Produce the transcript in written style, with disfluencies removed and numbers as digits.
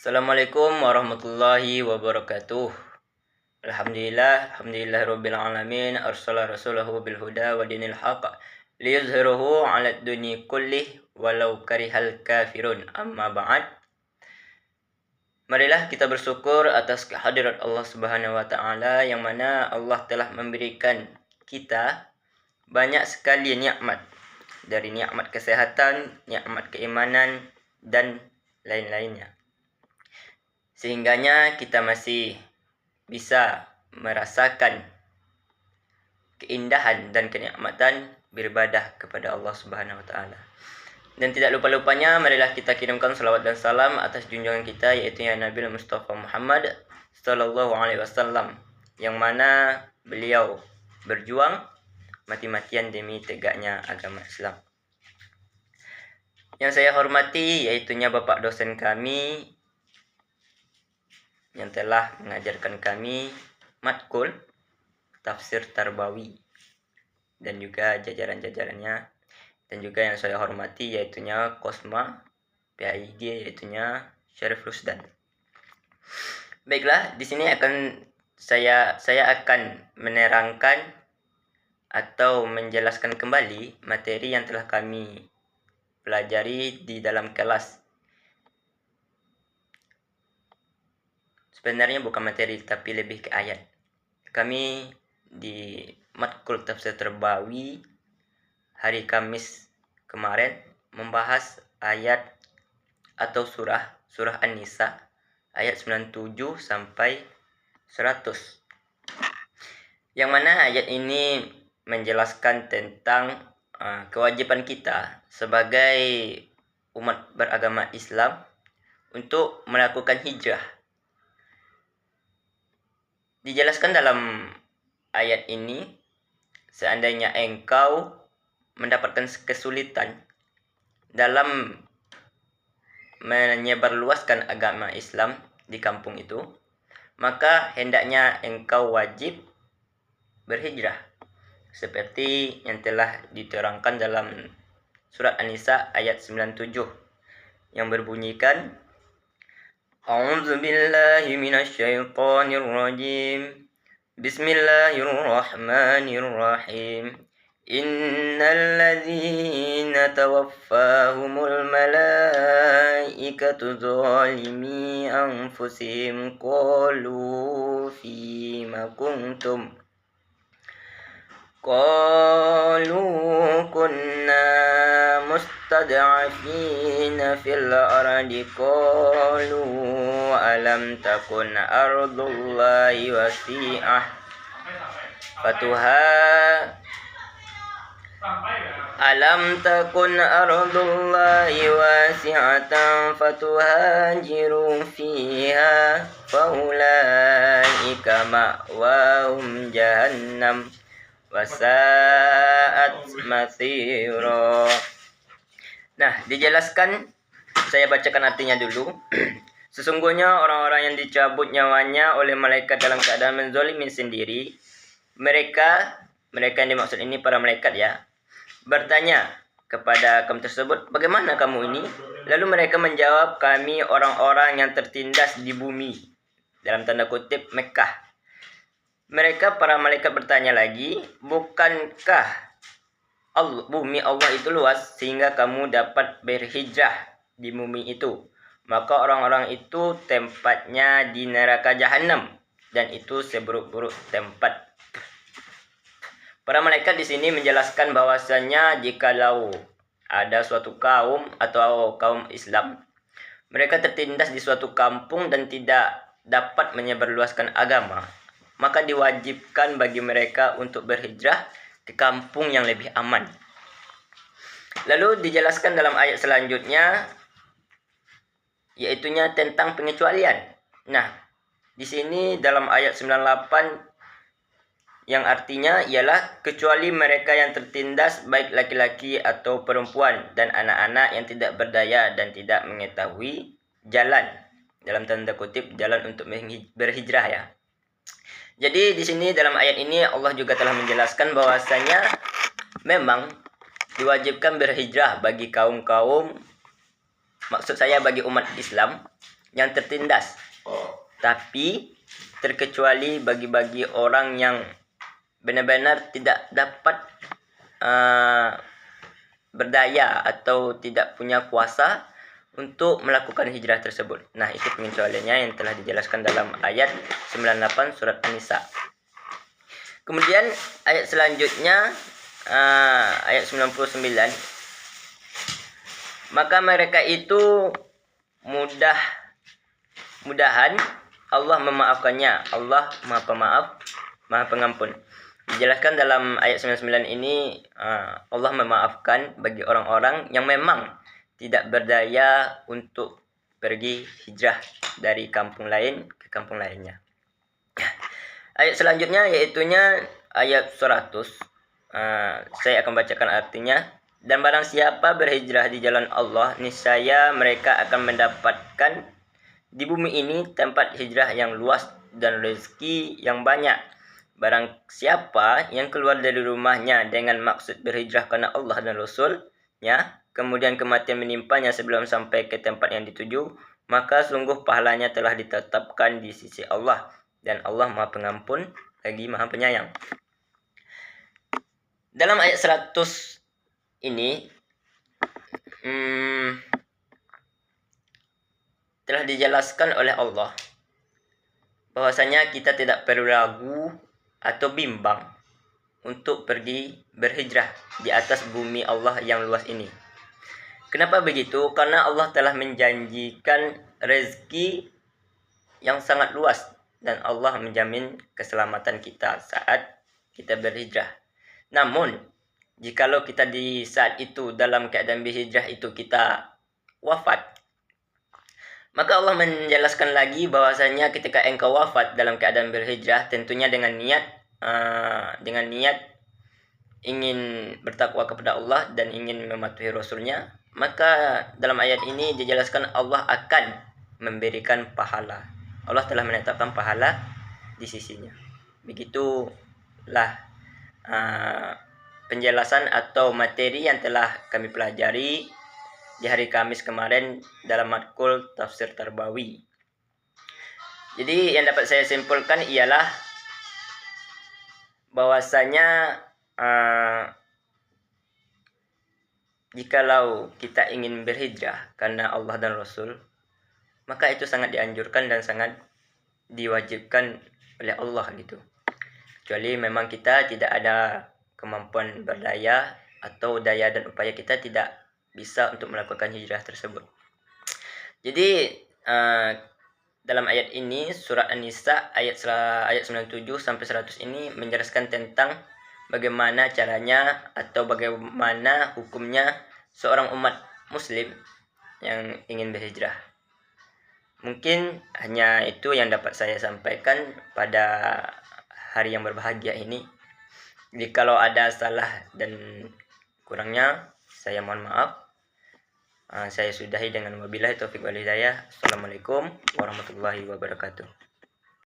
Assalamualaikum warahmatullahi wabarakatuh. Alhamdulillahirabbil alamin, arsala rasulahu bil huda wa dinil haqq liyuzhirahu 'alad dunya kullih walau karihal kafirun. Amma ba'd. Marilah kita bersyukur atas kehadirat Allah Subhanahu wa taala yang mana Allah telah memberikan kita banyak sekali nikmat, dari nikmat kesehatan, nikmat keimanan dan lain-lainnya. Sehingganya kita masih bisa merasakan keindahan dan kenikmatan beribadah kepada Allah Subhanahu wa taala. Dan tidak lupa-lupanya marilah kita kirimkan salawat dan salam atas junjungan kita, yaitu Nabi Mustafa Muhammad sallallahu alaihi wasallam, yang mana beliau berjuang mati-matian demi tegaknya agama Islam. Yang saya hormati yaitunya Bapak dosen kami yang telah mengajarkan kami matkul tafsir Tarbawi dan juga jajaran-jajarannya, dan juga yang saya hormati yaitunya Kosma PAIG yaitunya Syarif Rusdan. Baiklah, di sini saya akan menerangkan atau menjelaskan kembali materi yang telah kami pelajari di dalam kelas. Sebenarnya bukan materi tapi lebih ke ayat. Kami di matkul tafsir Tarbawi hari Kamis kemarin membahas ayat atau surah An-Nisa ayat 97 sampai 100. Yang mana ayat ini menjelaskan tentang kewajiban kita sebagai umat beragama Islam untuk melakukan hijrah. Dijelaskan dalam ayat ini, seandainya engkau mendapatkan kesulitan dalam menyebarluaskan agama Islam di kampung itu, maka hendaknya engkau wajib berhijrah, seperti yang telah diterangkan dalam surat An-Nisa ayat 97 yang berbunyikan, A'udzu billahi minasyaitonir rajim. Bismillahirrahmanirrahim. Innal ladzina tawaffahumul malaikatu zalimi anfusihim qalu fima kuntum kunna mustad'afina fil ardi qalu alam takun ardullahi wasi'ah fatuhajiru fiha faulaika ma'wahum jahannam wasa'at masira. Nah, dijelaskan, saya bacakan artinya dulu. Sesungguhnya orang-orang yang dicabut nyawanya oleh malaikat dalam keadaan menzalimi sendiri, mereka yang dimaksud ini para malaikat ya, bertanya kepada kaum tersebut, bagaimana kamu ini? Lalu mereka menjawab, kami orang-orang yang tertindas di bumi, dalam tanda kutip Mekah. Mereka para malaikat bertanya lagi, bukankah bumi Allah itu luas sehingga kamu dapat berhijrah di bumi itu? Maka orang-orang itu tempatnya di neraka jahanam, dan itu seburuk-buruk tempat. Para malaikat di sini menjelaskan bahwasanya jikalau ada suatu kaum atau kaum Islam, mereka tertindas di suatu kampung dan tidak dapat menyebarluaskan agama, maka diwajibkan bagi mereka untuk berhijrah ke kampung yang lebih aman. Lalu dijelaskan dalam ayat selanjutnya, yaitunya tentang pengecualian. Nah, di sini dalam ayat 98 yang artinya ialah kecuali mereka yang tertindas baik laki-laki atau perempuan dan anak-anak yang tidak berdaya dan tidak mengetahui jalan, dalam tanda kutip jalan untuk berhijrah ya. Jadi di sini dalam ayat ini Allah juga telah menjelaskan bahwasanya memang diwajibkan berhijrah bagi kaum-kaum, maksud saya bagi umat Islam yang tertindas. Tapi terkecuali bagi orang yang benar-benar tidak dapat berdaya atau tidak punya kuasa untuk melakukan hijrah tersebut. Nah, itu pengecualiannya yang telah dijelaskan dalam ayat 98 surat An-Nisa. Kemudian ayat selanjutnya ayat 99, maka mereka itu mudahan Allah memaafkannya. Allah Maha Pemaaf, Maha Pengampun. Dijelaskan dalam ayat 99 ini Allah memaafkan bagi orang-orang yang memang tidak berdaya untuk pergi hijrah dari kampung lain ke kampung lainnya. Ayat selanjutnya yaitunya ayat 100. Saya akan bacakan artinya. Dan barang siapa berhijrah di jalan Allah, niscaya mereka akan mendapatkan di bumi ini tempat hijrah yang luas dan rezeki yang banyak. Barang siapa yang keluar dari rumahnya dengan maksud berhijrah karena Allah dan Rasul-Nya, kemudian kematian menimpanya sebelum sampai ke tempat yang dituju, maka sungguh pahalanya telah ditetapkan di sisi Allah. Dan Allah Maha Pengampun lagi Maha Penyayang. Dalam ayat 100 ini telah dijelaskan oleh Allah bahwasanya kita tidak perlu ragu atau bimbang untuk pergi berhijrah di atas bumi Allah yang luas ini. Kenapa begitu? Karena Allah telah menjanjikan rezeki yang sangat luas dan Allah menjamin keselamatan kita saat kita berhijrah. Namun, jikalau kita di saat itu dalam keadaan berhijrah itu kita wafat, maka Allah menjelaskan lagi bahwasanya ketika engkau wafat dalam keadaan berhijrah, tentunya dengan niat ingin bertakwa kepada Allah dan ingin mematuhi Rasul-Nya, maka dalam ayat ini dijelaskan Allah akan memberikan pahala. Allah telah menetapkan pahala di sisinya. Begitulah penjelasan atau materi yang telah kami pelajari di hari Kamis kemarin dalam matkul Tafsir Tarbawi. Jadi yang dapat saya simpulkan ialah bahwasanya jikalau kita ingin berhijrah karena Allah dan Rasul, maka itu sangat dianjurkan dan sangat diwajibkan oleh Allah gitu. Kecuali memang kita tidak ada kemampuan berdaya atau daya dan upaya kita tidak bisa untuk melakukan hijrah tersebut. Jadi dalam ayat ini surat An-Nisa ayat 97 sampai 100 ini menjelaskan tentang bagaimana caranya atau bagaimana hukumnya seorang umat muslim yang ingin berhijrah. Mungkin hanya itu yang dapat saya sampaikan pada hari yang berbahagia ini. Jadi kalau ada salah dan kurangnya, saya mohon maaf. Saya sudahi dengan wabillahi taufiq wal hidayah. Assalamualaikum warahmatullahi wabarakatuh.